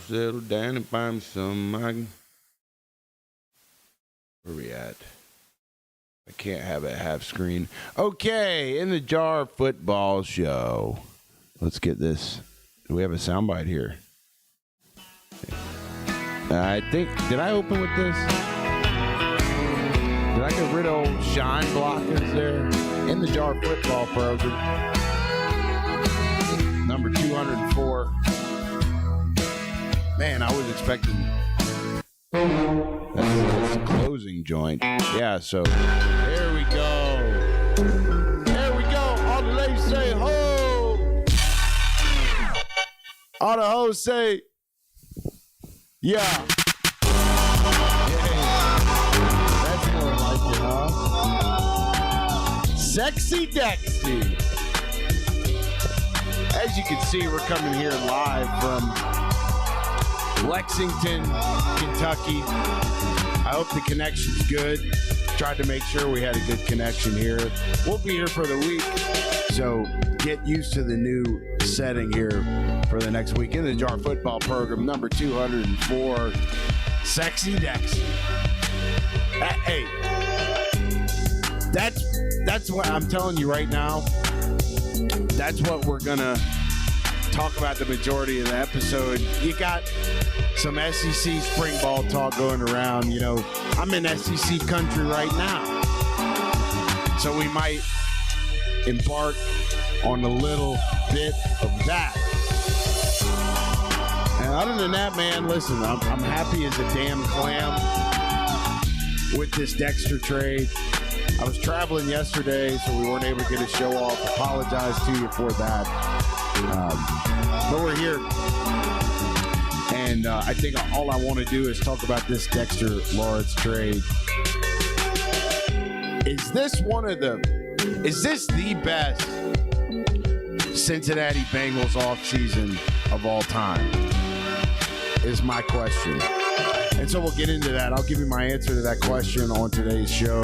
settle down and find some. Where we at? I can't have it half screen. Okay, in the jar football show. Let's get this. Do we have a soundbite here? I think. Did I open with this? Did I get rid of old shine blockers there? In the jar football program. Number 204. Man, I was expecting. That's a closing joint. Yeah, so there we go. There we go. All the ladies say ho. All the hoes say yeah. That's more like it, huh? Sexy Dexy. As you can see, we're coming here live from Lexington, Kentucky. I hope the connection's good. Tried to make sure we had a good connection here. We'll be here for the week, so get used to the new setting here for the next week. In the jar football program, number 204, Sexy Dexy. Hey, that's what I'm telling you right now. That's what we're gonna talk about the majority of the episode. You got some SEC spring ball talk going around. You know, I'm in SEC country right now, so we might embark on a little bit of that. And other than that, man, listen, I'm happy as a damn clam with this Dexter trade. I was traveling yesterday, so we weren't able to get a show off. Apologize to you for that. But we're here. And I think all I want to do is talk about this Dexter Lawrence trade. Is this the best Cincinnati Bengals offseason of all time? Is my question. And so we'll get into that. I'll give you my answer to that question on today's show.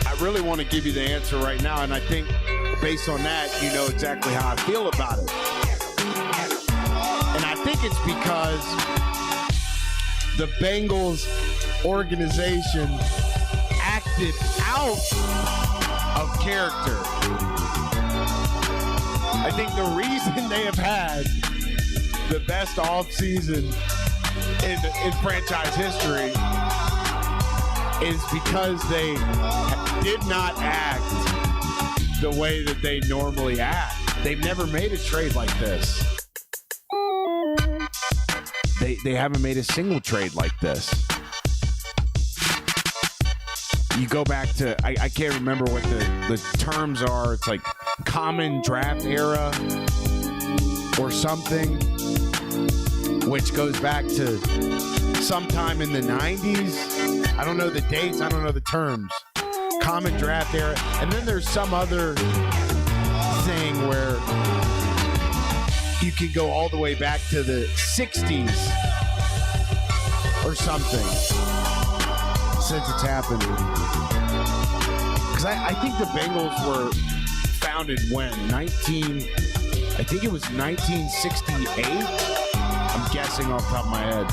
I really want to give you the answer right now, and I think based on that, you know exactly how I feel about it. And I think it's because the Bengals organization acted out of character. I think the reason they have had the best offseason in franchise history is because they did not act the way that they normally act. They've never made a trade like this. They haven't made a single trade like this. You go back to, I can't remember what the terms are. It's like common draft era or something, which goes back to sometime in the 90s. I don't know the dates. I don't know the terms. Common draft era. And then there's some other thing where you can go all the way back to the 60s or something since it's happened. Because I think the Bengals were founded when? I think it was 1968. I'm guessing off the top of my head.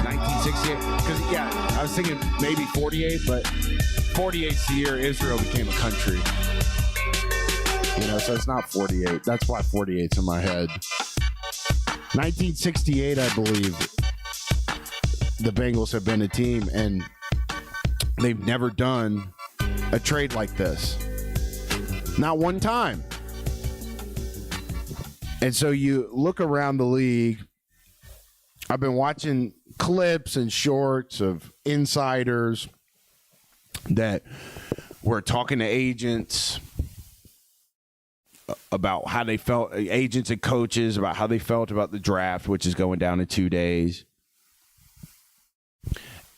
1968. Because, yeah, I was thinking maybe 48, but 48's the year Israel became a country. You know, so it's not 48. That's why 48's in my head. 1968, I believe, the Bengals have been a team, and they've never done a trade like this. Not one time. And so you look around the league. I've been watching clips and shorts of insiders that were talking to agents about how they felt, agents and coaches about how they felt about the draft, which is going down in 2 days.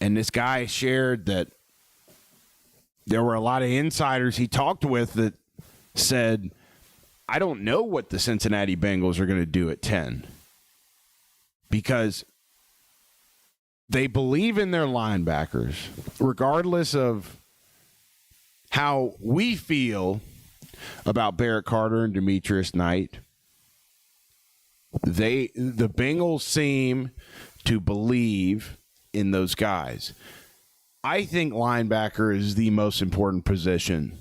And this guy shared that there were a lot of insiders he talked with that said, I don't know what the Cincinnati Bengals are going to do at 10 because they believe in their linebackers, regardless of how we feel about Barrett Carter and Demetrius Knight. The Bengals seem to believe in those guys. I think linebacker is the most important position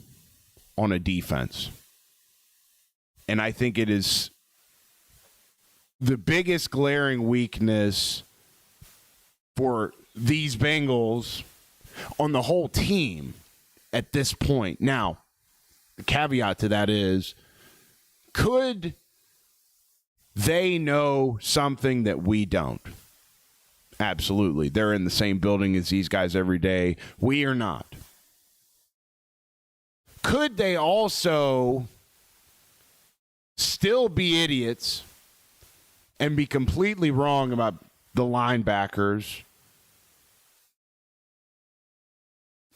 on a defense. And I think it is the biggest glaring weakness for these Bengals on the whole team at this point. Now, the caveat to that is, could they know something that we don't? Absolutely. They're in the same building as these guys every day. We are not. Could they also still be idiots and be completely wrong about the linebackers?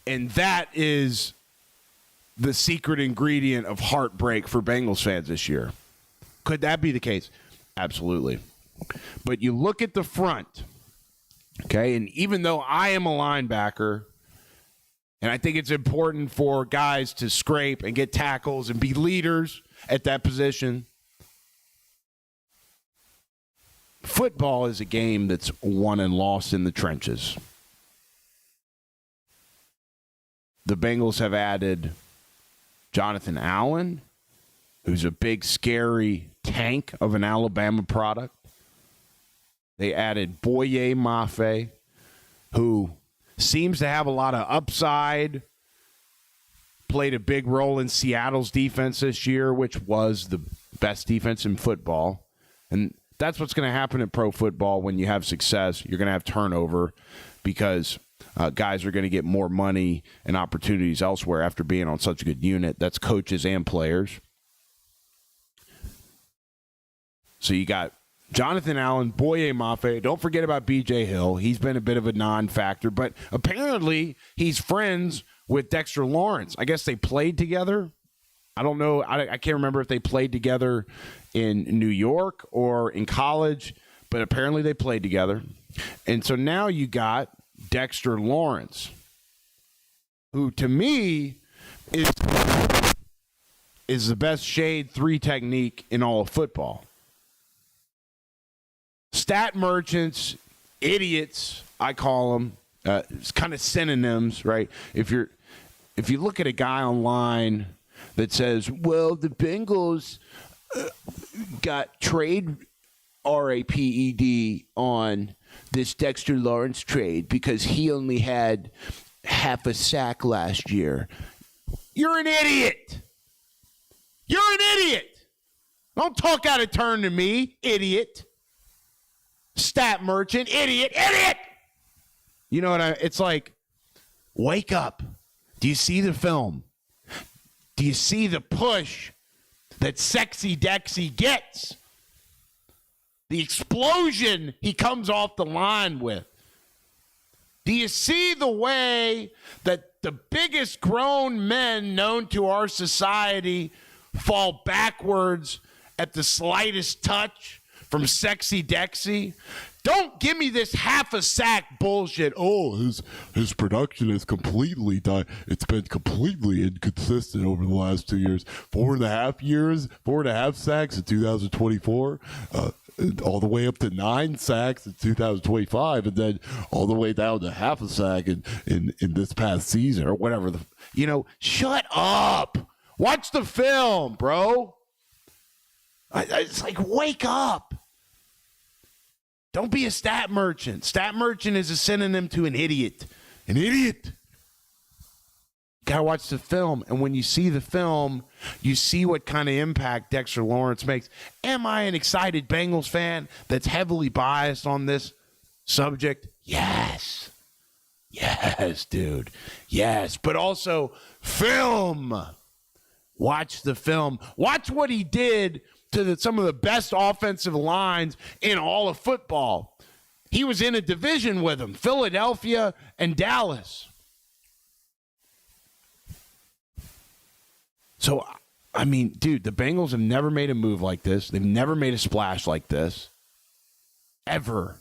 And that is the secret ingredient of heartbreak for Bengals fans this year. Could that be the case? Absolutely. But you look at the front, okay, and even though I am a linebacker, and I think it's important for guys to scrape and get tackles and be leaders at that position, football is a game that's won and lost in the trenches. The Bengals have added Jonathan Allen, who's a big, scary tank of an Alabama product. They added Boye Mafe, who seems to have a lot of upside, played a big role in Seattle's defense this year, which was the best defense in football. And that's what's going to happen in pro football when you have success. You're going to have turnover because guys are going to get more money and opportunities elsewhere after being on such a good unit. That's coaches and players. So you got Jonathan Allen, Boye Mafe. Don't forget about B.J. Hill. He's been a bit of a non-factor, but apparently he's friends with Dexter Lawrence. I guess they played together. I don't know. I can't remember if they played together in New York or in college, but apparently they played together. And so now you got Dexter Lawrence, who to me is the best shade 3 technique in all of football. Stat merchants, idiots, I call them. It's kind of synonyms, right? If you look at a guy online that says, well, the Bengals got trade RAPED on this Dexter Lawrence trade because he only had half a sack last year. You're an idiot. You're an idiot. Don't talk out of turn to me, idiot. Stat merchant, idiot. You know what it's like, wake up. Do you see the film? Do you see the push that sexy DEXY gets? The explosion he comes off the line with. Do you see the way that the biggest grown men known to our society fall backwards at the slightest touch from sexy DEXY? Don't give me this half a sack bullshit. Oh, his production is completely died. It's been completely inconsistent over the last 2 years. 4.5 sacks in 2024. All the way up to 9 sacks in 2025, and then all the way down to half a sack in this past season or whatever. Shut up. Watch the film, bro. It's like, wake up. Don't be a stat merchant. Stat merchant is a synonym to an idiot. An idiot. Gotta watch the film, and when you see the film, you see what kind of impact Dexter Lawrence makes. Am I an excited Bengals fan that's heavily biased on this subject? Yes. Yes, dude. Yes. But also, film. Watch the film. Watch what he did to some of the best offensive lines in all of football. He was in a division with them, Philadelphia and Dallas. So, I mean, dude, the Bengals have never made a move like this. They've never made a splash like this. Ever.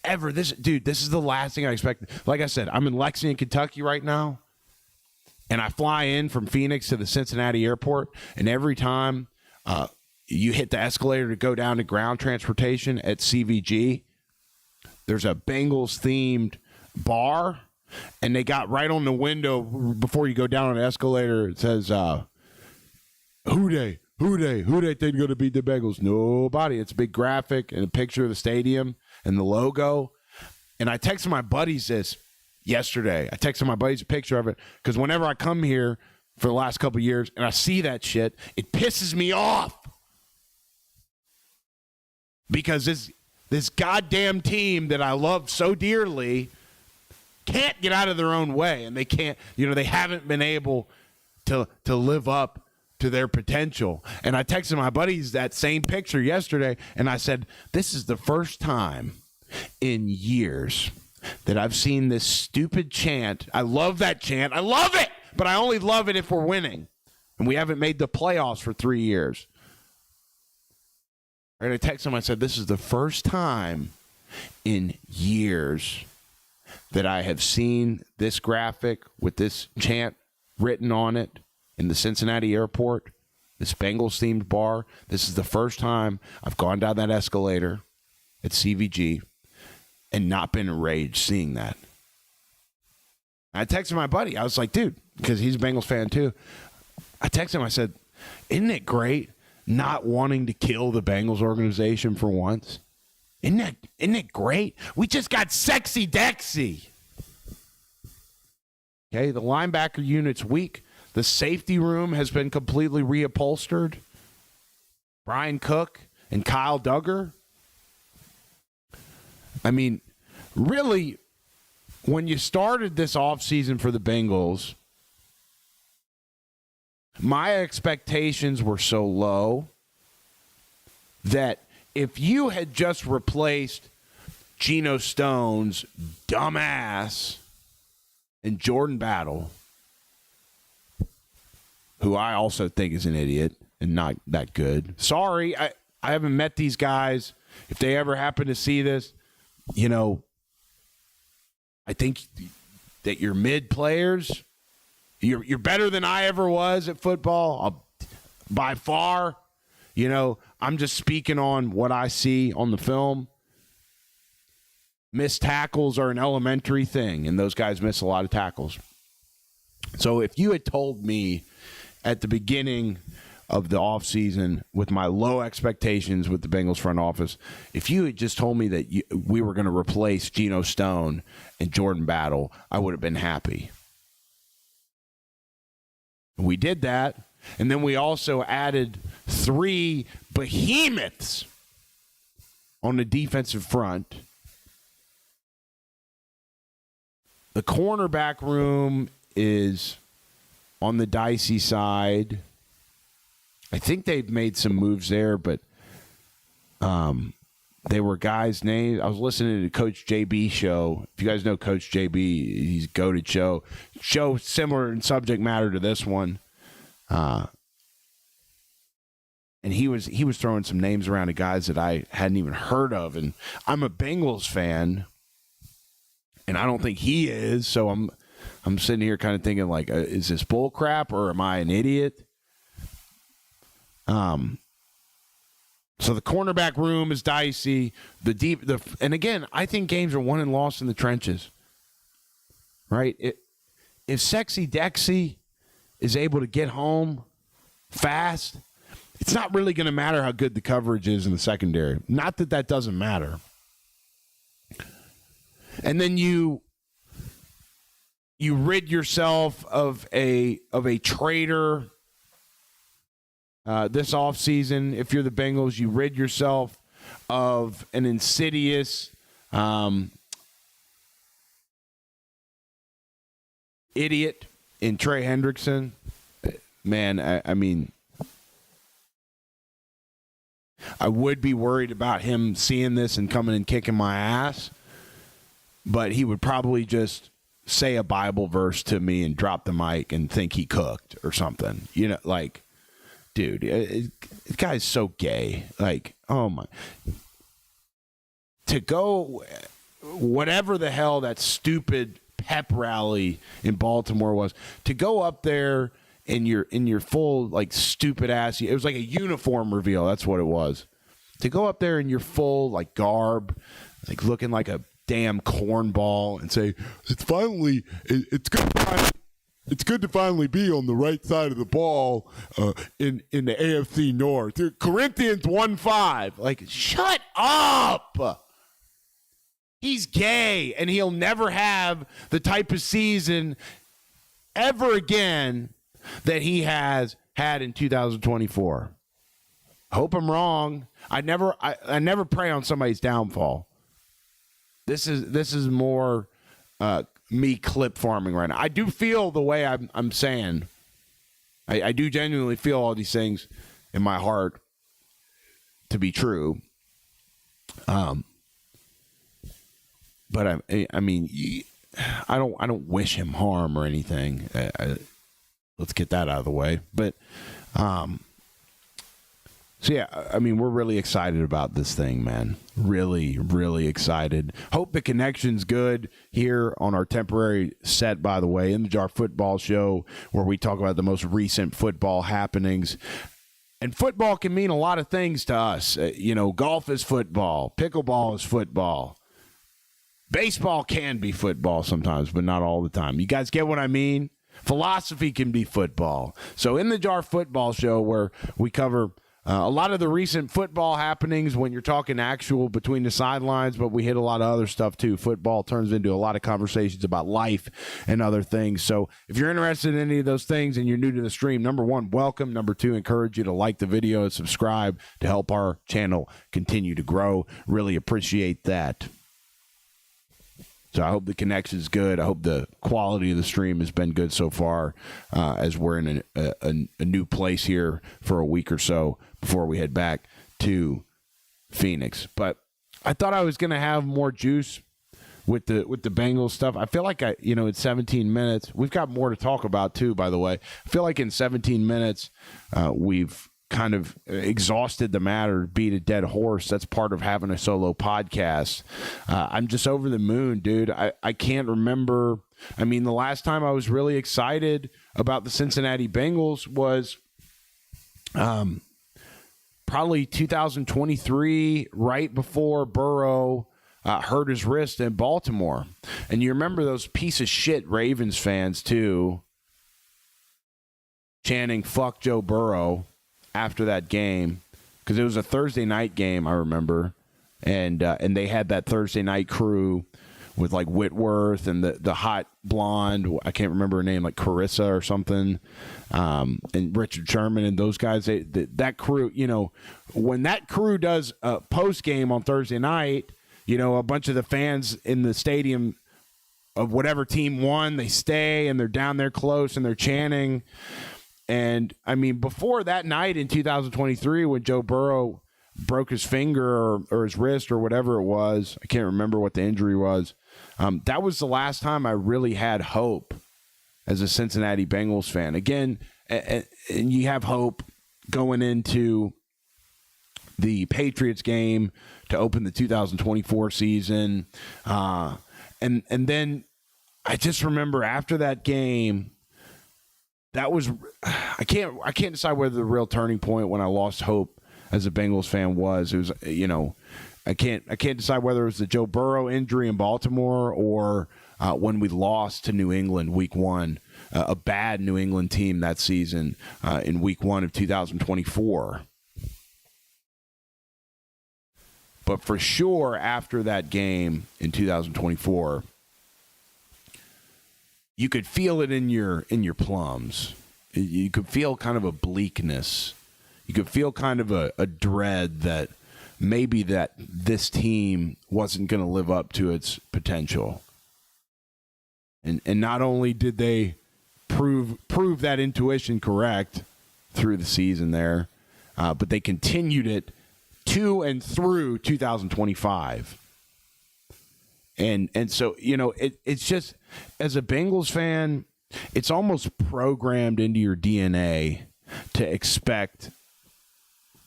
This is the last thing I expected. Like I said, I'm in Lexington, Kentucky right now, and I fly in from Phoenix to the Cincinnati airport, and every time you hit the escalator to go down to ground transportation at CVG. There's a Bengals-themed bar, and they got right on the window before you go down on the escalator, it says, who they think going to beat the Bengals? Nobody. It's a big graphic and a picture of the stadium and the logo. And I texted my buddies this yesterday. I texted my buddies a picture of it because whenever I come here for the last couple of years and I see that shit, it pisses me off. Because this goddamn team that I love so dearly can't get out of their own way, and they can't, they haven't been able to live up to their potential. And I texted my buddies that same picture yesterday, and I said, this is the first time in years that I've seen this stupid chant. I love that chant. I love it, but I only love it if we're winning. And we haven't made the playoffs for 3 years. And I texted him, I said, this is the first time in years that I have seen this graphic with this chant written on it in the Cincinnati airport, this Bengals-themed bar. This is the first time I've gone down that escalator at CVG and not been enraged seeing that. I texted my buddy. I was like, dude, because he's a Bengals fan too. I texted him. I said, isn't it great not wanting to kill the Bengals organization for once? Isn't it great? We just got sexy DEXY. Okay, the linebacker unit's weak. The safety room has been completely reupholstered. Brian Cook and Kyle Duggar. I mean, really, when you started this offseason for the Bengals, my expectations were so low that if you had just replaced Geno Stone's dumbass and Jordan Battle, who I also think is an idiot and not that good. Sorry, I haven't met these guys. If they ever happen to see this, I think that you're mid players. You're better than I ever was at football, by far. I'm just speaking on what I see on the film. Missed tackles are an elementary thing, and those guys miss a lot of tackles. So if you had told me at the beginning of the offseason with my low expectations with the Bengals front office, if you had just told me that we were going to replace Geno Stone and Jordan Battle, I would have been happy. We did that, and then we also added 3 behemoths on the defensive front. The cornerback room is on the dicey side. I think they've made some moves there, but they were guys' names. I was listening to Coach JB show. If you guys know Coach JB, he's a goated show. Show similar in subject matter to this one. And he was throwing some names around of guys that I hadn't even heard of. And I'm a Bengals fan, and I don't think he is. So I'm sitting here kind of thinking, like, is this bull crap or am I an idiot? So the cornerback room is dicey. And again, I think games are won and lost in the trenches. Right? If Sexy DEXY is able to get home fast, it's not really going to matter how good the coverage is in the secondary. Not that doesn't matter. And then you rid yourself of a traitor. This offseason, if you're the Bengals, you rid yourself of an insidious idiot in Trey Hendrickson. Man, I mean, I would be worried about him seeing this and coming and kicking my ass, but he would probably just say a Bible verse to me and drop the mic and think he cooked or something. Dude, this guy's so gay. Like, oh my. To go, whatever the hell that stupid pep rally in Baltimore was, to go up there in your full like stupid ass. It was like a uniform reveal. That's what it was. To go up there in your full like garb, like looking like a damn cornball, and say it's good to finally be on the right side of the ball in the AFC North. Corinthians 1-5. Like, shut up. He's gay, and he'll never have the type of season ever again that he has had in 2024. Hope I'm wrong. I never prey on somebody's downfall. This is more me clip farming right now. I do feel the way I'm saying. I do genuinely feel all these things in my heart to be true. But I mean, I don't wish him harm or anything. Let's get that out of the way. But so yeah, I mean, we're really excited about this thing, man. Really, really excited. Hope the connection's good here on our temporary set, by the way, in the Jar Football Show, where we talk about the most recent football happenings. And football can mean a lot of things to us. Golf is football. Pickleball is football. Baseball can be football sometimes, but not all the time. You guys get what I mean? Philosophy can be football. So in the Jar Football Show, where we cover a lot of the recent football happenings when you're talking actual between the sidelines, but we hit a lot of other stuff too. Football turns into a lot of conversations about life and other things. So if you're interested in any of those things and you're new to the stream, number one, welcome. Number two, encourage you to like the video and subscribe to help our channel continue to grow. Really appreciate that. So I hope the connection is good. I hope the quality of the stream has been good so far, as we're in a new place here for a week or so before we head back to Phoenix. But I thought I was going to have more juice with the Bengals stuff. I feel like it's 17 minutes. We've got more to talk about too, by the way. I feel like in 17 minutes we've kind of exhausted the matter, beat a dead horse. That's part of having a solo podcast. I'm just over the moon, dude. I can't remember. I mean, the last time I was really excited about the Cincinnati Bengals was probably 2023, right before Burrow hurt his wrist in Baltimore. And you remember those piece of shit Ravens fans too chanting "fuck Joe Burrow" after that game, because it was a Thursday night game, I remember, and they had that Thursday night crew with like Whitworth and the hot blonde, I can't remember her name, like Carissa or something, and Richard Sherman and those guys. That crew, when that crew does a post game on Thursday night, a bunch of the fans in the stadium of whatever team won, they stay and they're down there close and they're chanting. And, I mean, before that night in 2023 when Joe Burrow broke his finger or his wrist or whatever it was, I can't remember what the injury was, that was the last time I really had hope as a Cincinnati Bengals fan. Again, and you have hope going into the Patriots game to open the 2024 season. And then I just remember after that game, that was, I can't decide whether the real turning point when I lost hope as a Bengals fan was. It was, I can't decide whether it was the Joe Burrow injury in Baltimore or when we lost to New England week one, a bad New England team that season in week one of 2024. But for sure, after that game in 2024, you could feel it in your plums. You could feel kind of a bleakness. You could feel kind of a dread that maybe that this team wasn't going to live up to its potential. And not only did they prove that intuition correct through the season there, but they continued it to and through 2025. And so, it's just, as a Bengals fan, it's almost programmed into your DNA to expect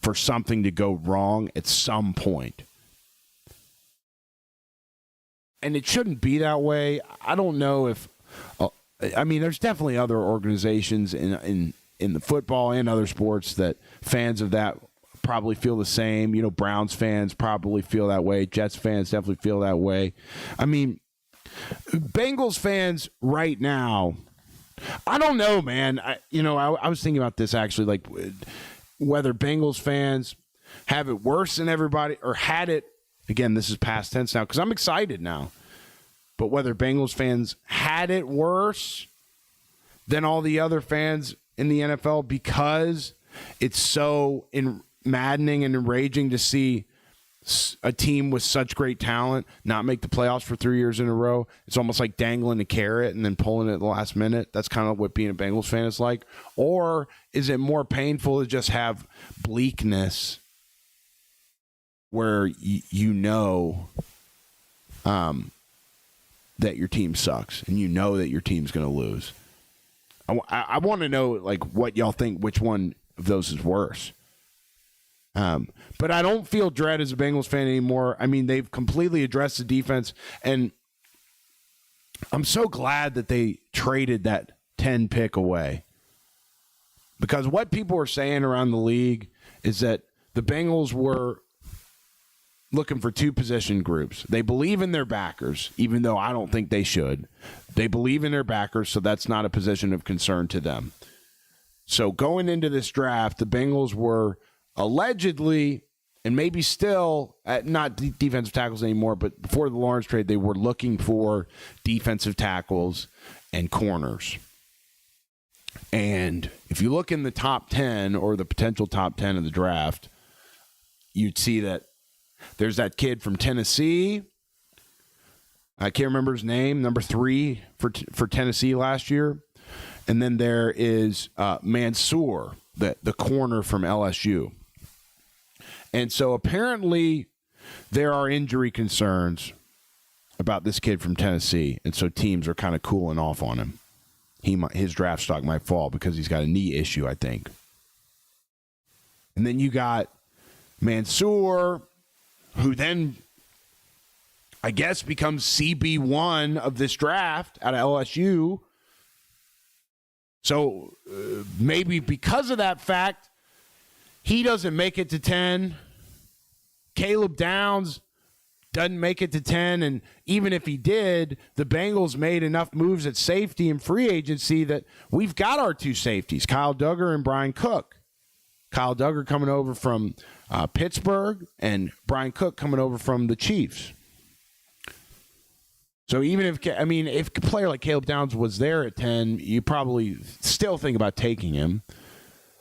for something to go wrong at some point. And it shouldn't be that way. I don't know if I mean, there's definitely other organizations in the football and other sports that fans of that probably feel the same. You know, Browns fans probably feel that way. Jets fans definitely feel that way. I mean, Bengals fans right now, I don't know, man. I was thinking about this actually, like whether Bengals fans have it worse than everybody or had it. Again, this is past tense now because I'm excited now. But whether Bengals fans had it worse than all the other fans in the NFL because it's so maddening and enraging to see a team with such great talent not make the playoffs for 3 years in a row. It's almost like dangling a carrot and then pulling it at the last minute. That's kind of what being a Bengals fan is like. Or is it more painful to just have bleakness where you know that your team sucks and you know that your team's going to lose? I want to know like what y'all think, which one of those is worse. But I don't feel dread as a Bengals fan anymore. I mean, they've completely addressed the defense, and I'm so glad that they traded that 10 pick away. Because what people were saying around the league is that the Bengals were looking for two position groups. They believe in their backers, even though I don't think they should. They believe in their backers, so that's not a position of concern to them. So going into this draft, the Bengals were allegedly, and maybe still, not defensive tackles anymore, but before the Lawrence trade, they were looking for defensive tackles and corners. And if you look in the top 10 or the potential top 10 of the draft, you'd see that there's that kid from Tennessee. I can't remember his name, number 3 for Tennessee last year. And then there is Mansour, the corner from LSU. And so apparently there are injury concerns about this kid from Tennessee. And so teams are kind of cooling off on him. His draft stock might fall because he's got a knee issue, I think. And then you got Mansour, who then, I guess, becomes CB1 of this draft out of LSU. So maybe because of that fact, he doesn't make it to 10. Caleb Downs doesn't make it to 10. And even if he did, the Bengals made enough moves at safety and free agency that we've got our two safeties, Kyle Duggar and Brian Cook. Kyle Duggar coming over from Pittsburgh and Brian Cook coming over from the Chiefs. So even if a player like Caleb Downs was there at 10, you probably still think about taking him.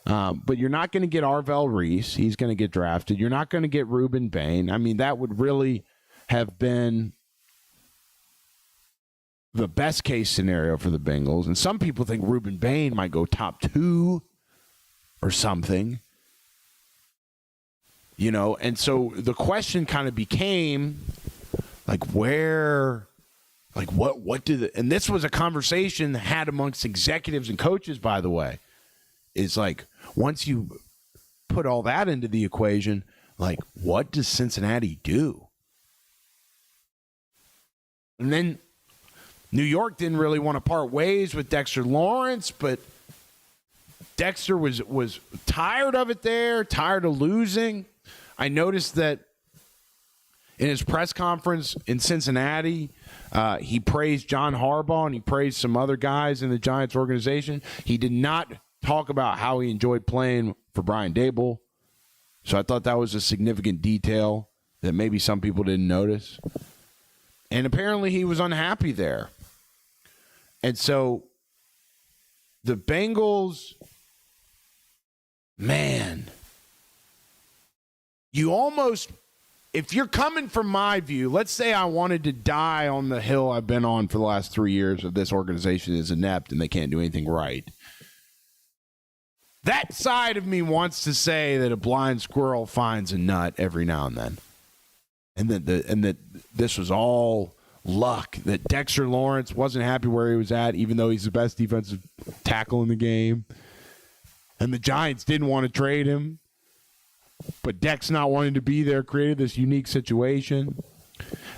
But you're not going to get Arvell Reese. He's going to get drafted. You're not going to get Reuben Bain. I mean, that would really have been the best case scenario for the Bengals. And some people think Reuben Bain might go top 2 or something. You know, and so the question kind of became, like, where, like, what do and this was a conversation had amongst executives and coaches, by the way, is like, once you put all that into the equation, like, what does Cincinnati do? And then New York didn't really want to part ways with Dexter Lawrence, but Dexter was tired of it there, tired of losing. I noticed that in his press conference in Cincinnati, he praised John Harbaugh and he praised some other guys in the Giants organization. He did not talk about how he enjoyed playing for Bryant Denny. So I thought that was a significant detail that maybe some people didn't notice. And apparently he was unhappy there. And so the Bengals, man, you almost, if you're coming from my view, let's say I wanted to die on the hill I've been on for the last 3 years of this organization is inept and they can't do anything right. That side of me wants to say that a blind squirrel finds a nut every now and then. And that this was all luck, that Dexter Lawrence wasn't happy where he was at, even though he's the best defensive tackle in the game. And the Giants didn't want to trade him. But Dex not wanting to be there created this unique situation.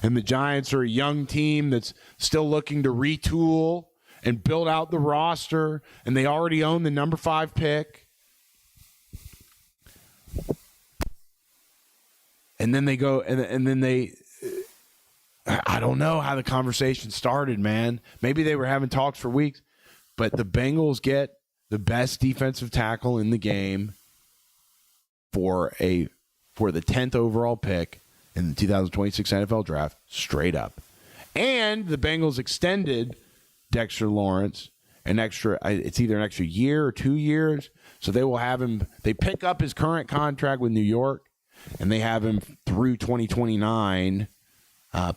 And the Giants are a young team that's still looking to retool and build out the roster, and they already own the number 5 pick. And then they go, and then they, I don't know how the conversation started, man. Maybe they were having talks for weeks, but the Bengals get the best defensive tackle in the game for the 10th overall pick in the 2026 NFL draft, straight up. And the Bengals extended Dexter Lawrence it's either an extra year or 2 years. So they will have him, they pick up his current contract with New York, and they have him through 2029,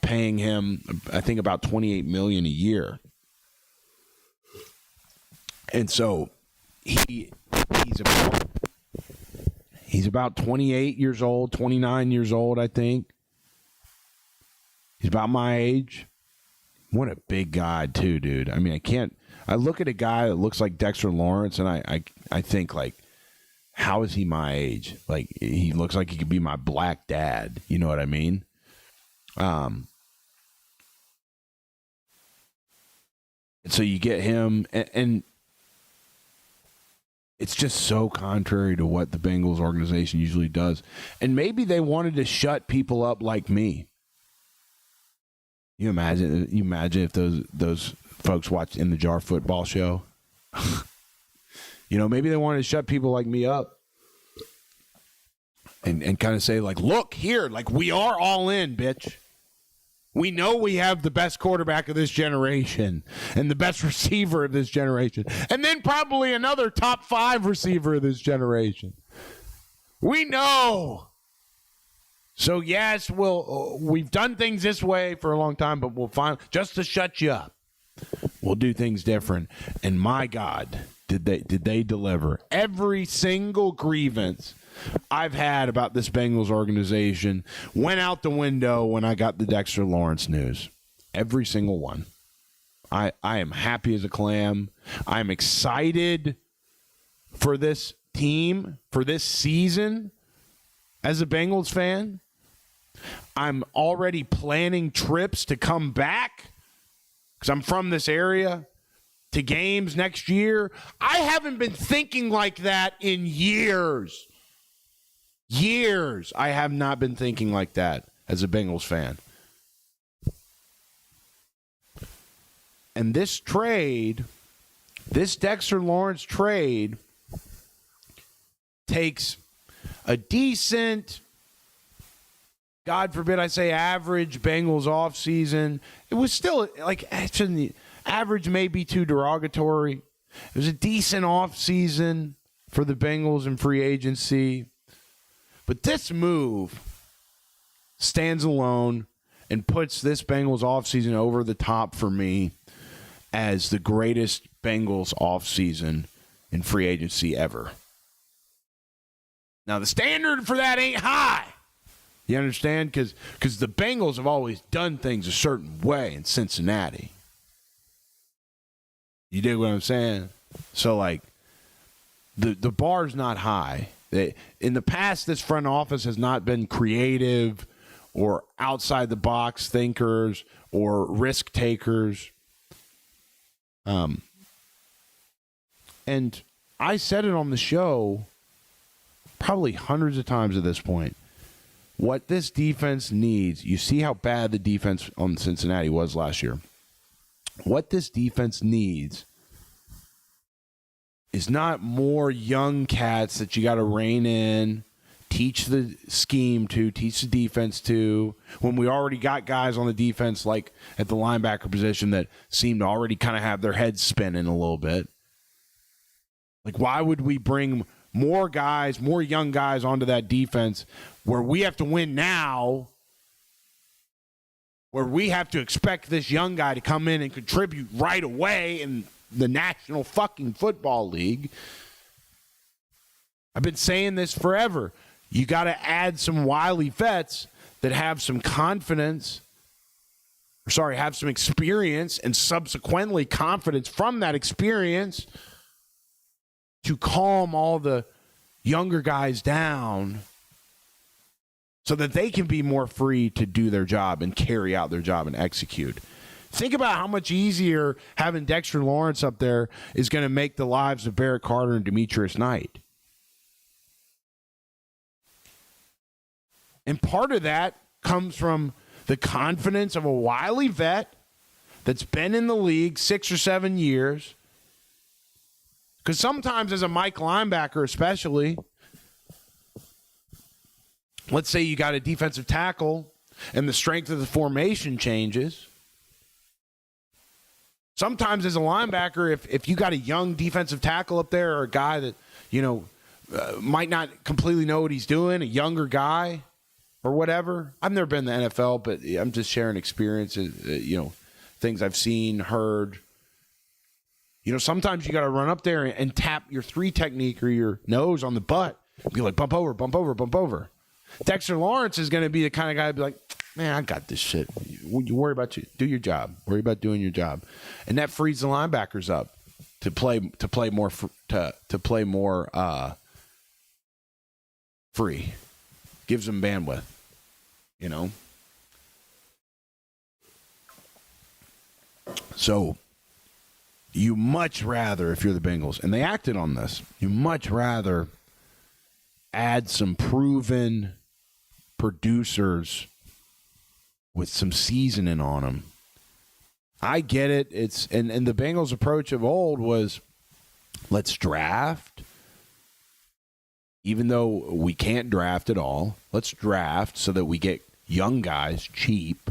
paying him, I think, about $28 million a year. And so he's about 28 years old, 29 years old, I think. He's about my age. What a big guy, too, dude. I mean, I look at a guy that looks like Dexter Lawrence, and I think, like, how is he my age? Like, he looks like he could be my black dad. You know what I mean? And so you get him, and it's just so contrary to what the Bengals organization usually does. And maybe they wanted to shut people up like me. You imagine if those folks watched In the Jar football show? You know, maybe they wanted to shut people like me up and kind of say, like, look here, like, we are all in, bitch. We know we have the best quarterback of this generation and the best receiver of this generation, and then probably another top 5 receiver of this generation. We know. So, yes, we've done things this way for a long time, but we'll find, just to shut you up, we'll do things different. And my God, did they deliver. Every single grievance I've had about this Bengals organization went out the window when I got the Dexter Lawrence news. Every single one. I am happy as a clam. I'm excited for this team, for this season as a Bengals fan. I'm already planning trips to come back because I'm from this area, to games next year. I haven't been thinking like that in years. Years. I have not been thinking like that as a Bengals fan. And this trade, this Dexter Lawrence trade, takes a decent, God forbid I say average, Bengals offseason. It was still, like, actually, average may be too derogatory. It was a decent offseason for the Bengals in free agency. But this move stands alone and puts this Bengals offseason over the top for me as the greatest Bengals offseason in free agency ever. Now, the standard for that ain't high. You understand? Because the Bengals have always done things a certain way in Cincinnati. You dig what I'm saying? So, like, the bar's not high. In the past, this front office has not been creative or outside-the-box thinkers or risk takers. And I said it on the show probably hundreds of times at this point. What this defense needs, you see how bad the defense on Cincinnati was last year. What this defense needs is not more young cats that you got to rein in, teach the scheme to, teach the defense to, when we already got guys on the defense like at the linebacker position that seem to already kind of have their heads spinning a little bit. Like, why would we bring more guys, more young guys onto that defense where we have to win now, where we have to expect this young guy to come in and contribute right away in the National fucking Football League? I've been saying this forever. You got to add some wily vets that have some confidence, have some experience, and subsequently confidence from that experience to calm all the younger guys down so that they can be more free to do their job and carry out their job and execute. Think about how much easier having Dexter Lawrence up there is going to make the lives of Barrett Carter and Demetrius Knight. And part of that comes from the confidence of a wily vet that's been in the league 6 or 7 years. Because sometimes as a Mike linebacker especially, let's say you got a defensive tackle and the strength of the formation changes. Sometimes as a linebacker, if you got a young defensive tackle up there or a guy that, might not completely know what he's doing, a younger guy or whatever. I've never been in the NFL, but I'm just sharing experiences, things I've seen, heard. Sometimes you got to run up there and tap your 3 technique or your nose on the butt. Be like, bump over, bump over, bump over. Dexter Lawrence is going to be the kind of guy to be like, man, I got this shit. You worry about do your job. Worry about doing your job, and that frees the linebackers up to play more free. Gives them bandwidth. So you much rather, if you're the Bengals, and they acted on this, you much rather add some proven producers with some seasoning on them. I get it. And the Bengals' approach of old was, let's draft. Even though we can't draft at all, let's draft so that we get young guys cheap.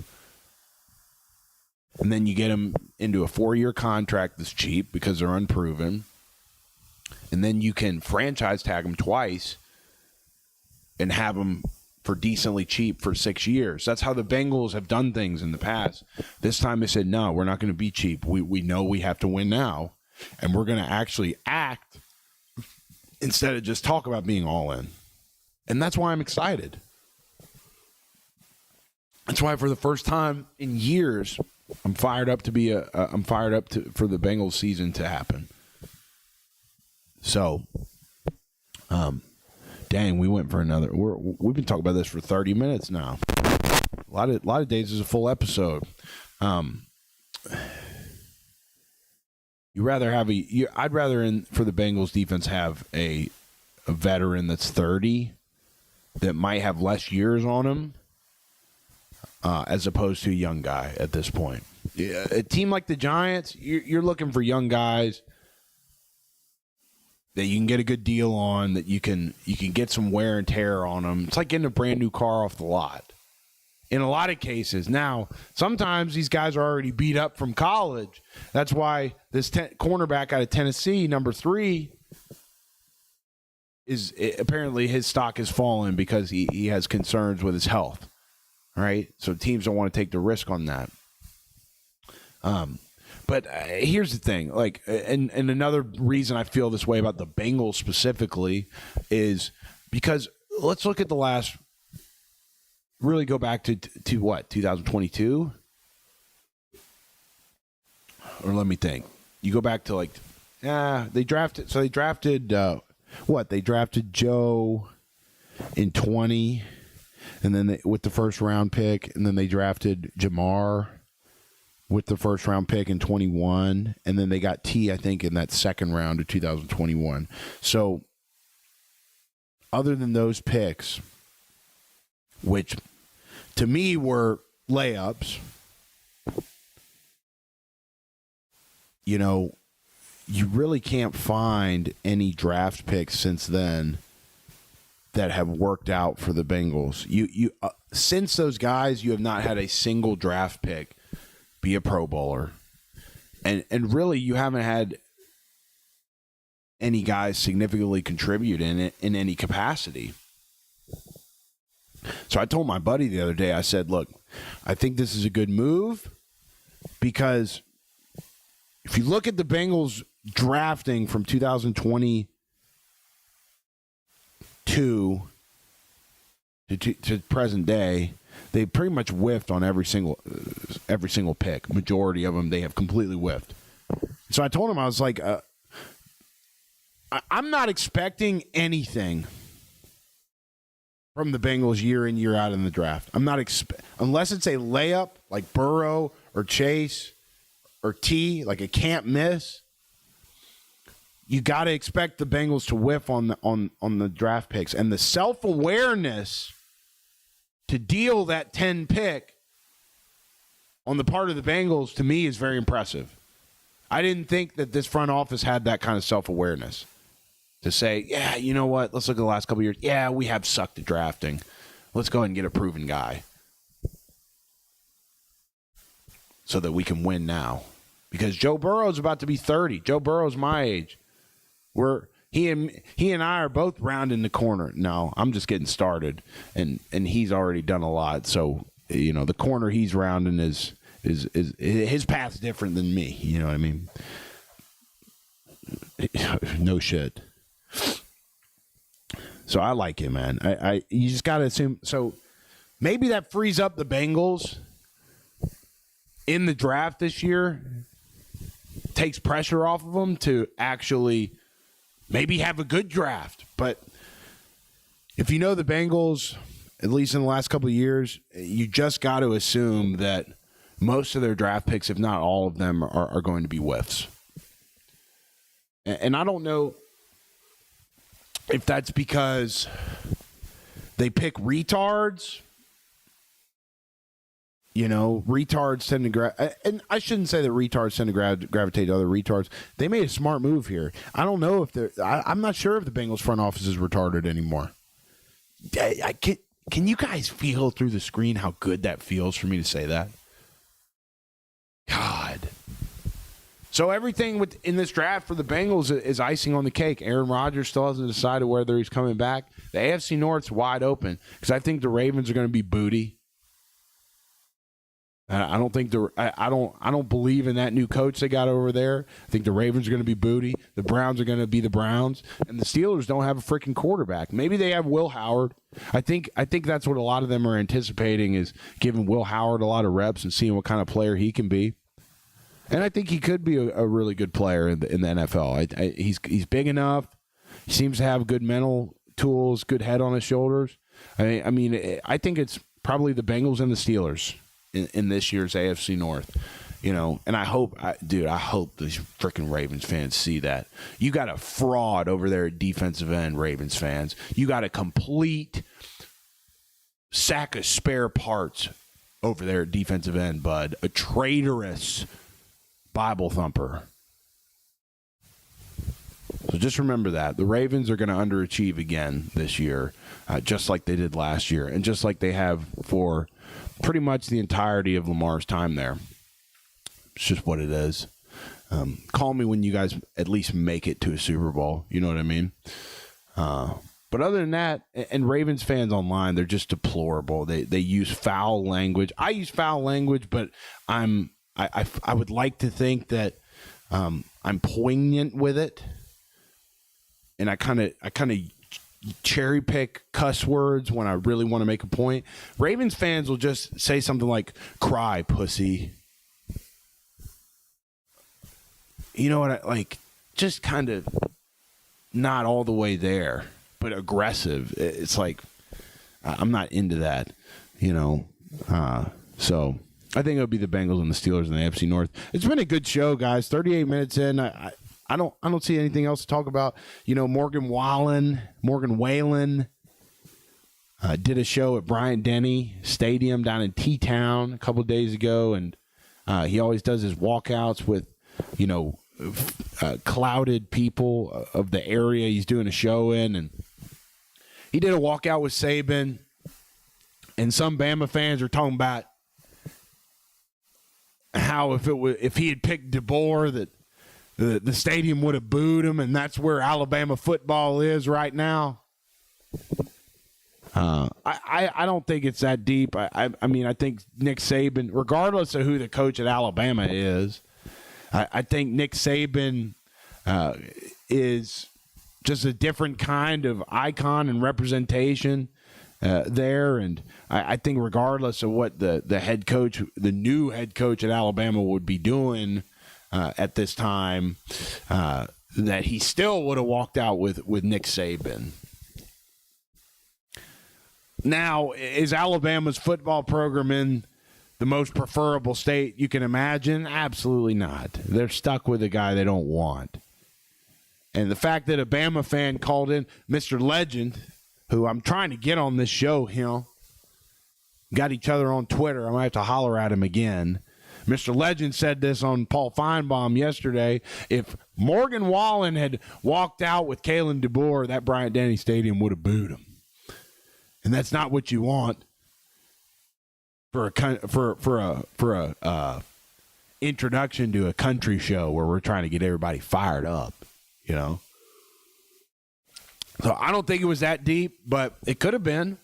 And then you get them into a 4-year contract that's cheap because they're unproven. And then you can franchise tag them twice and have them for decently cheap for 6 years. That's how the Bengals have done things in the past. This time they said, no, we're not going to be cheap. We know we have to win now, and we're going to actually act instead of just talk about being all in. And that's why I'm excited. That's why for the first time in years, I'm fired up for the Bengals season to happen. So, dang, we went for another. We've been talking about this for 30 minutes now. A lot of days is a full episode. I'd rather for the Bengals defense have a veteran that's 30 that might have less years on him, as opposed to a young guy at this point. Yeah, a team like the Giants, you're looking for young guys that you can get a good deal on, that you can get some wear and tear on them. It's like getting a brand new car off the lot. In a lot of cases. Now, sometimes these guys are already beat up from college. That's why this cornerback out of Tennessee, number 3, apparently his stock has fallen because he has concerns with his health. All right? So teams don't want to take the risk on that. But here's the thing. And another reason I feel this way about the Bengals specifically is because let's look at the last – really go back to what, 2022? Or let me think. You go back to they drafted what? They drafted Joe in 20, and then with the first round pick, and then they drafted Jamar with the first round pick in 21, and then they got T, I think, in that second round of 2021. So other than those picks, which to me were layups, you really can't find any draft picks since then that have worked out for the Bengals. You since those guys, you have not had a single draft pick be a Pro Bowler. And really you haven't had any guys significantly contribute in any capacity. So I told my buddy the other day, I said, look, I think this is a good move because if you look at the Bengals drafting from 2022 to present day, they pretty much whiffed on every single pick. Majority of them, they have completely whiffed. So I told him, I was like, I'm not expecting anything from the Bengals year in, year out in the draft. I'm not unless it's a layup like Burrow or Chase or T, like a can't miss, you got to expect the Bengals to whiff on the draft picks. And the self-awareness to deal that 10 pick on the part of the Bengals, to me, is very impressive. I didn't think that this front office had that kind of self-awareness to say, yeah, you know what, let's look at the last couple of years. Yeah, we have sucked at drafting. Let's go ahead and get a proven guy so that we can win now. Because Joe Burrow's about to be 30. Joe Burrow's my age. He and I are both rounding the corner. No, I'm just getting started, and he's already done a lot. So, you know, the corner he's rounding is his path's different than me. You know what I mean? No shit. So I like it, man. You just gotta assume. So maybe that frees up the Bengals in the draft this year, takes pressure off of them to actually maybe have a good draft. But if you know the Bengals, at least in the last couple of years, you just got to assume that most of their draft picks, if not all of them, are going to be whiffs. And I don't know if that's because they pick retards. You know, retards tend to and I shouldn't say that retards tend to gravitate to other retards. They made a smart move here. I don't know if I'm not sure if the Bengals front office is retarded anymore. Can you guys feel through the screen how good that feels for me to say that? God. So everything in this draft for the Bengals is icing on the cake. Aaron Rodgers still hasn't decided whether he's coming back. The AFC North's wide open because I think the Ravens are going to be booty. I don't think I don't believe in that new coach they got over there. I think the Ravens are going to be booty. The Browns are going to be the Browns, and the Steelers don't have a freaking quarterback. Maybe they have Will Howard. I think that's what a lot of them are anticipating, is giving Will Howard a lot of reps and seeing what kind of player he can be. And I think he could be a really good player in the NFL. He's big enough. He seems to have good mental tools, good head on his shoulders. I mean, I think it's probably the Bengals and the Steelers in this year's AFC North, you know, and I hope these freaking Ravens fans see that. You got a fraud over there at defensive end, Ravens fans. You got a complete sack of spare parts over there at defensive end, bud. A traitorous Bible thumper. So just remember that. The Ravens are going to underachieve again this year, just like they did last year, and just like they have for pretty much the entirety of Lamar's time there. It's just what it is. Call me when you guys at least make it to a Super Bowl. You know what I mean? But other than that, and Ravens fans online, they're just deplorable. They use foul language. I use foul language, but I would like to think that I'm poignant with it, and I kind of cherry pick cuss words when I really want to make a point. Ravens fans will just say something like, "Cry, pussy." You know what? Just kind of not all the way there, but aggressive. It's like, I'm not into that, you know. So I think it'll be the Bengals and the Steelers in the AFC North. It's been a good show, guys. 38 minutes in. I don't see anything else to talk about. You know, Morgan Wallen did a show at Bryant Denny Stadium down in T-Town a couple of days ago, and he always does his walkouts with, you know, clouded people of the area he's doing a show in, and he did a walkout with Saban, and some Bama fans are talking about how if he had picked Deboer, that the stadium would have booed him, and that's where Alabama football is right now. I don't think it's that deep. I mean, I think Nick Saban, regardless of who the coach at Alabama is, I think Nick Saban is just a different kind of icon and representation there. And I think regardless of what the head coach, the new head coach at Alabama would be doing at this time, that he still would have walked out with Nick Saban. Now, is Alabama's football program in the most preferable state you can imagine? Absolutely not. They're stuck with a guy they don't want. And the fact that a Bama fan called in Mr. Legend, who I'm trying to get on this show, got each other on Twitter. I might have to holler at him again. Mr. Legend said this on Paul Feinbaum yesterday. If Morgan Wallen had walked out with Kalen Deboer, that Bryant Denny Stadium would have booed him. And that's not what you want for a introduction to a country show where we're trying to get everybody fired up, So I don't think it was that deep, but it could have been.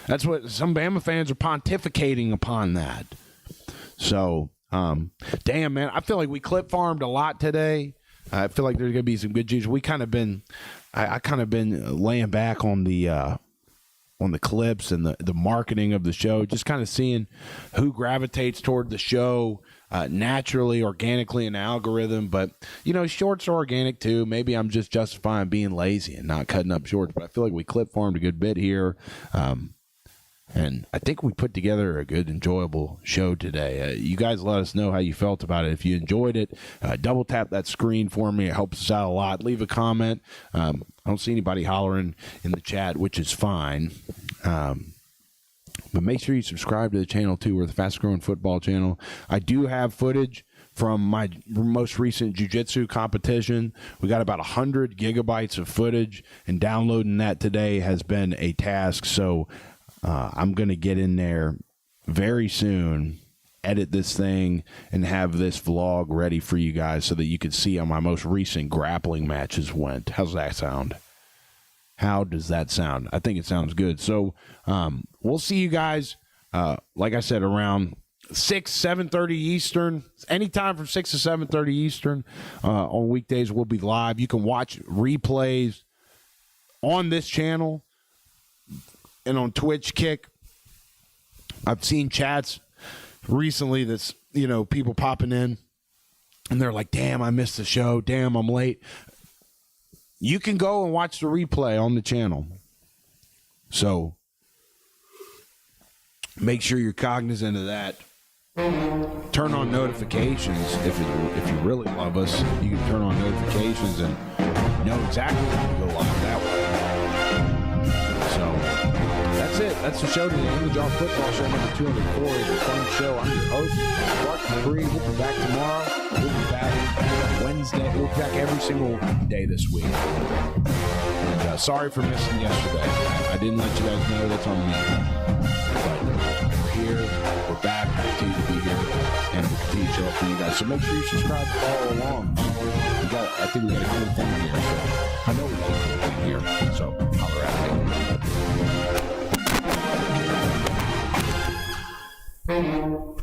That's what some Bama fans are pontificating upon that. So, damn, man, I feel like we clip farmed a lot today. I feel like there's going to be some good juice. I kind of been laying back on the clips and the marketing of the show, just kind of seeing who gravitates toward the show naturally, organically in the algorithm. But, shorts are organic too. Maybe I'm just justifying being lazy and not cutting up shorts. But I feel like we clip farmed a good bit here. And I think we put together a good, enjoyable show today. You guys let us know how you felt about it. If you enjoyed it, double tap that screen for me. It helps us out a lot. Leave a comment. I don't see anybody hollering in the chat, which is fine. But make sure you subscribe to the channel, too. We're the fast-growing football channel. I do have footage from my most recent jiu-jitsu competition. We got about 100 gigabytes of footage, and downloading that today has been a task. So I'm going to get in there very soon, edit this thing, and have this vlog ready for you guys so that you can see how my most recent grappling matches went. How's that sound? How does that sound? I think it sounds good. So we'll see you guys, like I said, around 7:30 Eastern. Anytime from 6 to 7:30 Eastern on weekdays, we'll be live. You can watch replays on this channel and on Twitch Kick. I've seen chats recently that's, people popping in and they're like, damn, I missed the show. Damn, I'm late. You can go and watch the replay on the channel. So make sure you're cognizant of that. Turn on notifications. If you really love us, you can turn on notifications and know exactly when to go live that way. So that's it. That's the show today. English Off Football Show number 204 is a fun show. I'm your host, Clark Dupree. We'll be back tomorrow. We'll be back Wednesday. We'll be back every single day this week. And sorry for missing yesterday. I didn't let you guys know. That's on me. But we're here. We're back. We continue to be here. And we'll continue to show up for you guys. So make sure you subscribe to follow along. I think we got a cool thing here. So I know we got a cool thing here. So holler at me.